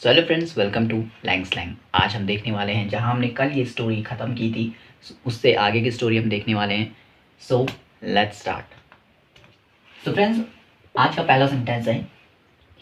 So hello friends, welcome to Lang Slang. आज हम देखने वाले हैं, जहां हमने कल ये स्टोरी ख़त्म की थी उससे आगे की स्टोरी हम देखने वाले हैं। So let's start. So friends, आज का पहला सेंटेंस है,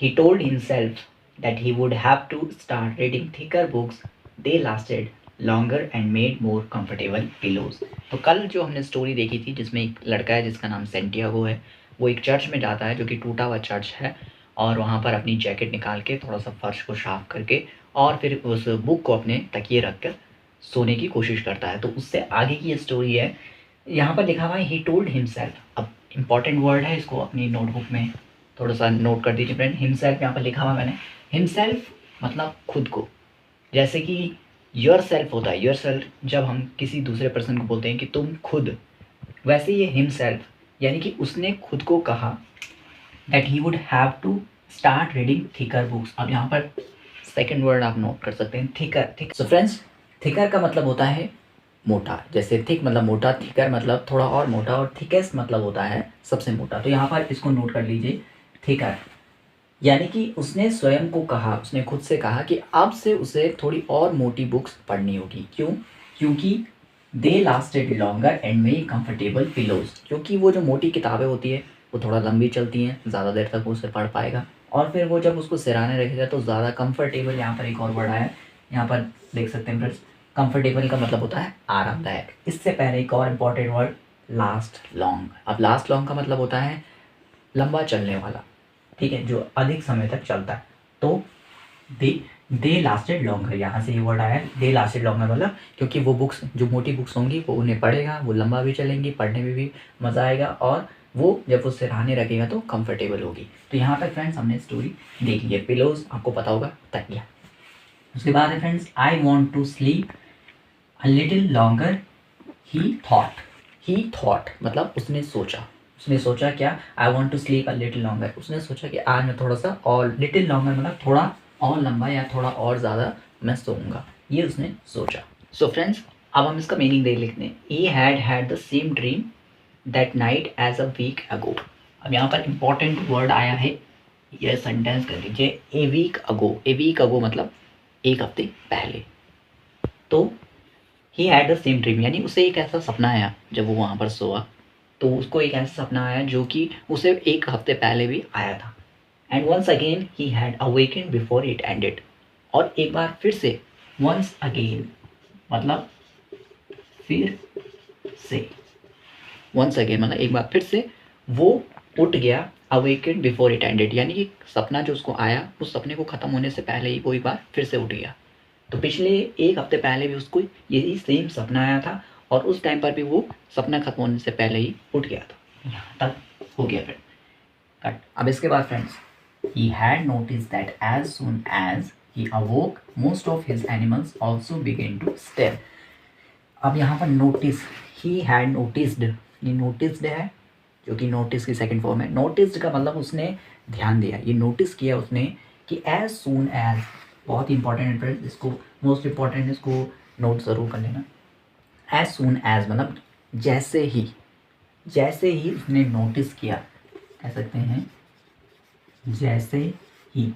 he told himself that he would have to start reading thicker books, they lasted longer and made more comfortable pillows. तो कल जो हमने स्टोरी देखी थी, जिसमें एक लड़का है जिसका नाम सेंटियागो है, वो एक चर्च में जाता है जो कि टूटा हुआ चर्च है, और वहाँ पर अपनी जैकेट निकाल के थोड़ा सा फर्श को साफ करके और फिर उस बुक को अपने तकिए रख कर सोने की कोशिश करता है। तो उससे आगे की ये स्टोरी है। यहाँ पर लिखा हुआ है ही टोल्ड हिमसेल्फ। अब इम्पॉर्टेंट वर्ड है, इसको अपनी नोटबुक में थोड़ा सा नोट कर दीजिए फ्रेंड। हिमसेल्फ यहाँ पर लिखा हुआ मैंने। हिमसेल्फ मतलब खुद को, जैसे कि योर सेल्फ होता है। योर सेल्फ जब हम किसी दूसरे पर्सन को बोलते हैं कि तुम खुद, वैसे ये हिमसेल्फ यानी कि उसने खुद को कहा that he would have to start reading thicker books. अब यहाँ पर सेकेंड वर्ड आप नोट कर सकते हैं, thicker. Thick so friends, thicker का मतलब होता है मोटा। जैसे थिक मतलब मोटा, थिकर मतलब थोड़ा और मोटा, और थिकेस्ट मतलब होता है सबसे मोटा। तो यहाँ पर इसको नोट कर लीजिए, थिकर यानी कि उसने स्वयं को कहा, उसने खुद से कहा कि अब से उसे थोड़ी और मोटी बुक्स पढ़नी होगी। क्यों? क्योंकि they lasted longer and may comfortable pillows. क्योंकि वो जो मोटी किताबें होती है वो थोड़ा लंबी चलती हैं, ज़्यादा देर तक वो उसे पढ़ पाएगा, और फिर वो जब उसको सिराने रखेगा तो ज़्यादा कंफर्टेबल। यहाँ पर एक और वर्ड आया है, यहाँ पर देख सकते हैं फ्रेंड्स। कंफर्टेबल का मतलब होता है आरामदायक। इससे पहले एक और इम्पॉर्टेंट वर्ड, लास्ट लॉन्ग। अब लास्ट लॉन्ग का मतलब होता है लंबा चलने वाला, ठीक है, जो अधिक समय तक चलता है। तो दे लास्टेड लॉन्गर, यहाँ से ये वर्ड आया है, दे लास्टेड लॉन्गर। मतलब क्योंकि वो बुक्स, जो मोटी बुक्स होंगी, वो उन्हें पढ़ेगा, वो लंबा भी चलेंगी, पढ़ने में भी मज़ा आएगा, और वो जब वो सिरहाने रखेगा तो कंफर्टेबल होगी। तो यहाँ तक फ्रेंड्स हमने स्टोरी देख ली है। पिलोज आपको पता होगा, तकिया। उसके बाद है friends, I want to sleep a little longer, he thought मतलब उसने सोचा। उसने सोचा क्या? I want to sleep a little longer. उसने सोचा कि आज मैं थोड़ा सा और, लिटिल लॉन्गर मतलब थोड़ा और लंबा या थोड़ा और ज़्यादा मैं सोऊंगा, ये उसने सोचा। सो फ्रेंड्स, अब हम इसका मीनिंग देख लेते हैं। He had the same dream that night as a week ago. अब यहाँ पर इंपॉर्टेंट वर्ड आया है, यह सेंटेंस कर लीजिए, a week ago. A week ago मतलब एक हफ्ते पहले। तो ही हैड द सेम ड्रीम यानी उसे एक ऐसा सपना आया जब वो वहाँ पर सोआ, तो उसको एक ऐसा सपना आया जो कि उसे एक हफ्ते पहले भी आया था। And once again he had awaken before it ended. और एक बार फिर से, वंस अगेन मतलब फिर से, वंस अगेन मतलब एक बार फिर से वो उठ गया, अवेकन बिफोर इट एंडेड यानी कि सपना जो उसको आया, उस सपने को ख़त्म होने से पहले ही वो एक बार फिर से उठ गया। तो पिछले एक हफ्ते पहले भी उसको यही सेम सपना आया था, और उस टाइम पर भी वो सपना खत्म होने से पहले ही उठ गया था। यहाँ तक हो गया फ्रेंड, कट। अब इसके बाद friends, he had noticed that as soon as he awoke most of his animals also began to stir। अब यहाँ पर नोटिस, he had noticed, ये नोटिस्ड है जो कि नोटिस की सेकंड फॉर्म है। नोटिस्ड का मतलब उसने ध्यान दिया, ये नोटिस किया उसने कि एज सून एज, बहुत इंपॉर्टेंट है फ्रेंड्स, इसको मोस्ट इंपॉर्टेंट, इसको नोट ज़रूर कर लेना। एज सून एज मतलब जैसे ही, जैसे ही उसने नोटिस किया, कह सकते हैं जैसे ही।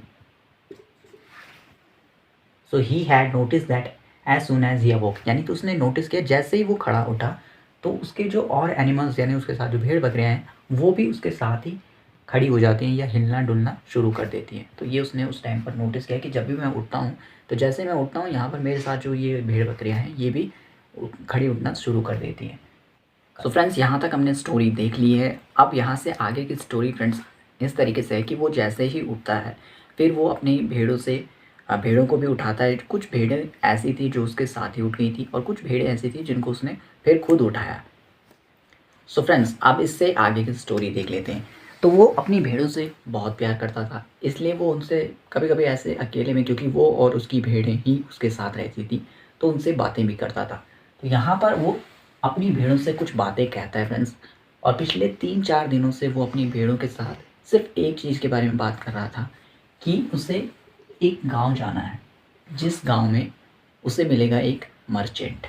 So he had noticed that as soon as he awoke, यानी कि उसने नोटिस किया जैसे ही वो खड़ा उठा, तो उसके जो और एनिमल्स यानी उसके साथ जो भेड़ बकरियाँ हैं, वो भी उसके साथ ही खड़ी हो जाती हैं या हिलना डुलना शुरू कर देती हैं। तो ये उसने उस टाइम पर नोटिस किया कि जब भी मैं उठता हूँ, तो जैसे मैं उठता हूँ, यहाँ पर मेरे साथ जो ये भेड़ बकरियाँ हैं, ये भी खड़ी उठना शुरू कर देती हैं। सो फ्रेंड्स, यहाँ तक हमने स्टोरी देख ली है। अब यहाँ से आगे की स्टोरी फ्रेंड्स इस तरीके से है कि वो जैसे ही उठता है, फिर वो अपनी भेड़ों से, भेड़ों को भी उठाता है। कुछ भेड़ें ऐसी थी जो उसके साथ ही उठ गई थी, और कुछ भेड़ें ऐसी थी जिनको उसने फिर खुद उठाया। सो फ्रेंड्स, अब इससे आगे की स्टोरी देख लेते हैं। तो वो अपनी भेड़ों से बहुत प्यार करता था, इसलिए वो उनसे कभी कभी ऐसे अकेले में, क्योंकि वो और उसकी भेड़ें ही उसके साथ रहती थी, तो उनसे बातें भी करता था। तो यहाँ पर वो अपनी भेड़ों से कुछ बातें कहता है फ्रेंड्स, और पिछले 3-4 दिनों से वो अपनी भेड़ों के साथ सिर्फ एक चीज़ के बारे में बात कर रहा था कि उसे एक गांव जाना है, जिस गांव में उसे मिलेगा एक मर्चेंट।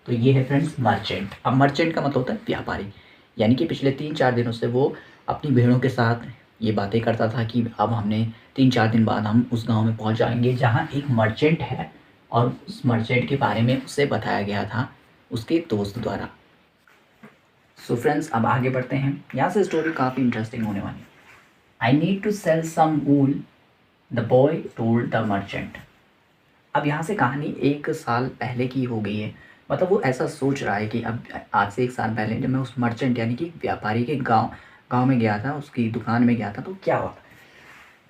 तो ये है फ्रेंड्स मर्चेंट। अब मर्चेंट का मतलब होता है व्यापारी, यानी कि पिछले 3-4 दिनों से वो अपनी भेड़ों के साथ ये बातें करता था कि अब हमने 3-4 दिन बाद हम उस गाँव में पहुँच जाएँगे जहाँ एक मर्चेंट है, और उस मर्चेंट के बारे में उसे बताया गया था उसके दोस्त द्वारा। सो फ्रेंड्स, अब आगे बढ़ते हैं। यहाँ से स्टोरी काफ़ी इंटरेस्टिंग होने वाली है। I need to sell some wool, the boy told the merchant. अब यहाँ से कहानी 1 साल पहले की हो गई है। मतलब वो ऐसा सोच रहा है कि अब आज से 1 साल पहले जब मैं उस मर्चेंट यानी कि व्यापारी के गाँव में गया था, उसकी दुकान में गया था, तो क्या हुआ।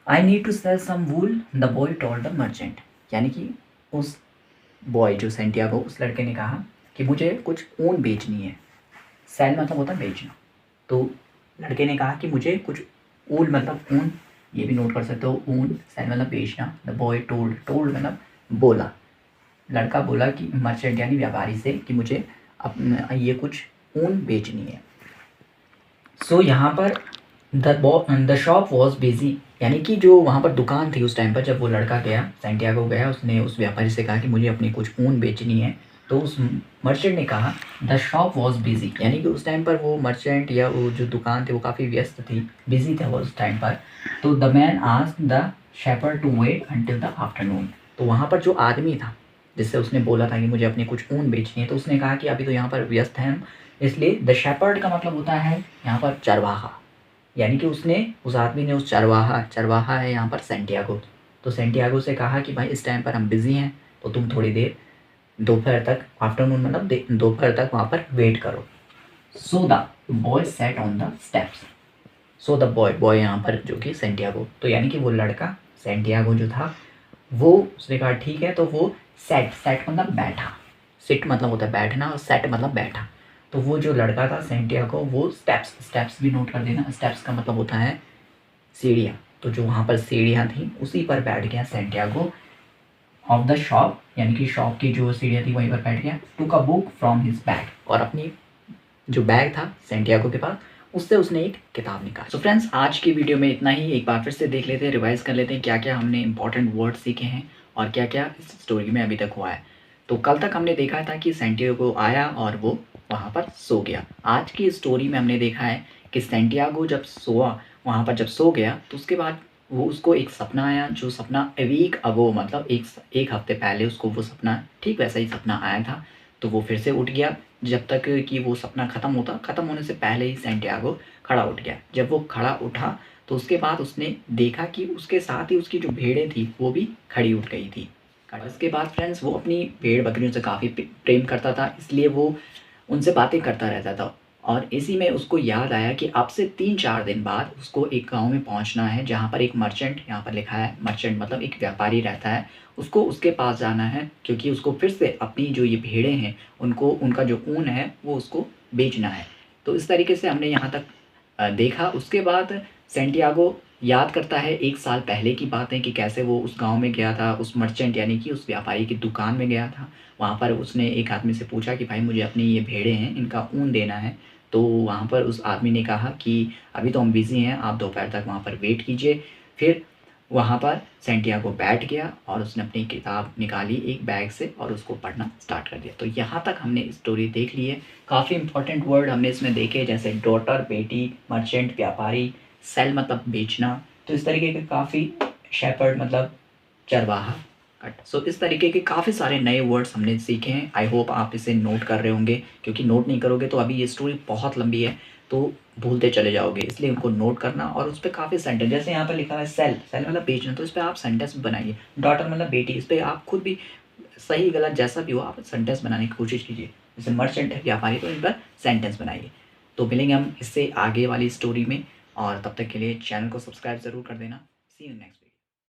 I need to sell some wool, the boy told the merchant. यानी कि उस बॉय जो सेंटियागो, उस लड़के ने कहा कि मुझे कुछ ऊन बेचनी है। सेल मतलब होता है बेचना। तो लड़के ने कहा कि मुझे कुछ ऊल मतलब ऊन, ये भी नोट कर सकते हो, ऊन, सेल मतलब बेचना, द बॉय टोल्ड, टोल्ड मतलब बोला। लड़का बोला कि मर्चेंट यानी व्यापारी से कि मुझे अपना ये कुछ ऊन बेचनी है। सो यहाँ पर द शॉप वॉज बिजी, यानी कि जो वहाँ पर दुकान थी उस टाइम पर, जब वो लड़का गया, सेंटियागो गया, उसने उस व्यापारी से कहा कि मुझे अपनी कुछ ऊन बेचनी है। तो उस मर्चेंट ने कहा द शॉप वॉज बिजी, यानी कि उस टाइम पर वो मर्चेंट या वो जो दुकान थी वो काफ़ी व्यस्त थी, बिजी था वो उस टाइम पर। तो the man asked the shepherd to wait until the afternoon. तो वहाँ पर जो आदमी था जिससे उसने बोला था कि मुझे अपनी कुछ ऊन बेचनी है, तो उसने कहा कि अभी तो यहाँ पर व्यस्त हैं हम, इसलिए द शेपर्ड का मतलब होता है यहाँ पर चरवाहा, यानी कि उसने, उस आदमी ने उस चरवाहा है यहाँ पर सेंटियागो, तो सेंटियागो से कहा कि भाई इस टाइम पर हम बिज़ी हैं, तो तुम थोड़ी देर दोपहर तक, आफ्टरनून मतलब दोपहर तक वहाँ पर वेट करो। So the boy set on the steps. So the boy यहाँ पर जो कि सेंटियागो, तो यानी कि वो लड़का सेंटियागो जो था वो, उसने कहा ठीक है, तो वो सेट मतलब बैठा, सिट मतलब होता है बैठना और सेट मतलब बैठा। तो वो जो लड़का था सेंटियागो, वो स्टेप्स भी नोट कर देना, स्टेप्स का मतलब होता है सीढ़ियाँ। तो जो वहाँ पर सीढ़ियाँ थी उसी पर बैठ गया सेंटियागो ऑफ द शॉप, यानी कि शॉप की जो सीढ़ियाँ थी वहीं पर बैठ गया। Took a book from his bag, और अपनी जो बैग था सेंटियागो के पास, उससे उसने एक किताब निकाली। सो फ्रेंड्स, आज की वीडियो में इतना ही। एक बार फिर से देख लेते हैं, रिवाइज कर लेते हैं क्या क्या हमने इंपॉर्टेंट वर्ड सीखे हैं और क्या क्या इस स्टोरी में अभी तक हुआ है। तो कल तक हमने देखा था कि सेंटियागो आया और वो वहाँ पर सो गया। आज की स्टोरी में हमने देखा है कि सेंटियागो जब सोआ, वहाँ पर जब सो गया, तो उसके बाद वो, उसको एक सपना आया, जो सपना ए वीक अगो मतलब एक हफ्ते पहले उसको वो सपना, ठीक वैसा ही सपना आया था। तो वो फिर से उठ गया, जब तक कि वो सपना ख़त्म होने से पहले ही सेंटियागो खड़ा उठ गया। जब वो खड़ा उठा तो उसके बाद उसने देखा कि उसके साथ ही उसकी जो भेड़ें थी वो भी खड़ी उठ गई थी। और इसके बाद फ्रेंड्स, वो अपनी भेड़ बकरियों से काफ़ी प्रेम करता था, इसलिए वो उनसे बातें करता रहता था। और इसी में उसको याद आया कि अब से 3-4 दिन बाद उसको एक गाँव में पहुँचना है जहाँ पर एक मर्चेंट, यहाँ पर लिखा है मर्चेंट मतलब एक व्यापारी रहता है। उसको उसके पास जाना है क्योंकि उसको फिर से अपनी जो ये भेड़ें हैं उनको, उनका जो ऊन है वो उसको बेचना है। तो इस तरीके से हमने यहाँ तक देखा। उसके बाद सेंटियागो याद करता है 1 साल पहले की बातें कि कैसे वो उस गाँव में गया था, उस मर्चेंट यानी कि उस व्यापारी की दुकान में गया था। वहाँ पर उसने एक आदमी से पूछा कि भाई मुझे अपनी ये भेड़ें हैं, इनका ऊन देना है। तो वहाँ पर उस आदमी ने कहा कि अभी तो हम बिज़ी हैं, आप दोपहर तक वहाँ पर वेट कीजिए। फिर वहाँ पर सेंटियागो बैठ गया और उसने अपनी किताब निकाली एक बैग से और उसको पढ़ना स्टार्ट कर दिया। तो यहाँ तक हमने स्टोरी देख ली है। काफ़ी इंपॉर्टेंट वर्ड हमने इसमें देखे, जैसे डॉटर बेटी, मर्चेंट व्यापारी, सेल मतलब बेचना। तो इस तरीके के काफ़ी, शेपर्ड मतलब चरवाहा, कट। सो इस तरीके के काफ़ी सारे नए वर्ड्स हमने सीखे हैं। आई होप आप इसे नोट कर रहे होंगे, क्योंकि नोट नहीं करोगे तो अभी ये स्टोरी बहुत लंबी है तो भूलते चले जाओगे, इसलिए उनको नोट करना। और उस पर काफ़ी सेंटेंस, जैसे यहाँ पर लिखा है सेल, सेल मतलब बेचना, तो इस पर आप सेंटेंस बनाइए। डॉटर मतलब बेटी, इस पर आप खुद भी सही गलत जैसा भी हो आप सेंटेंस बनाने की कोशिश कीजिए। जैसे मर्चेंट है व्यापारी, तो इन पर सेंटेंस बनाइए। तो मिलेंगे हम इससे आगे वाली स्टोरी में, और तब तक के लिए चैनल को सब्सक्राइब ज़रूर कर देना। सी यू नेक्स्ट।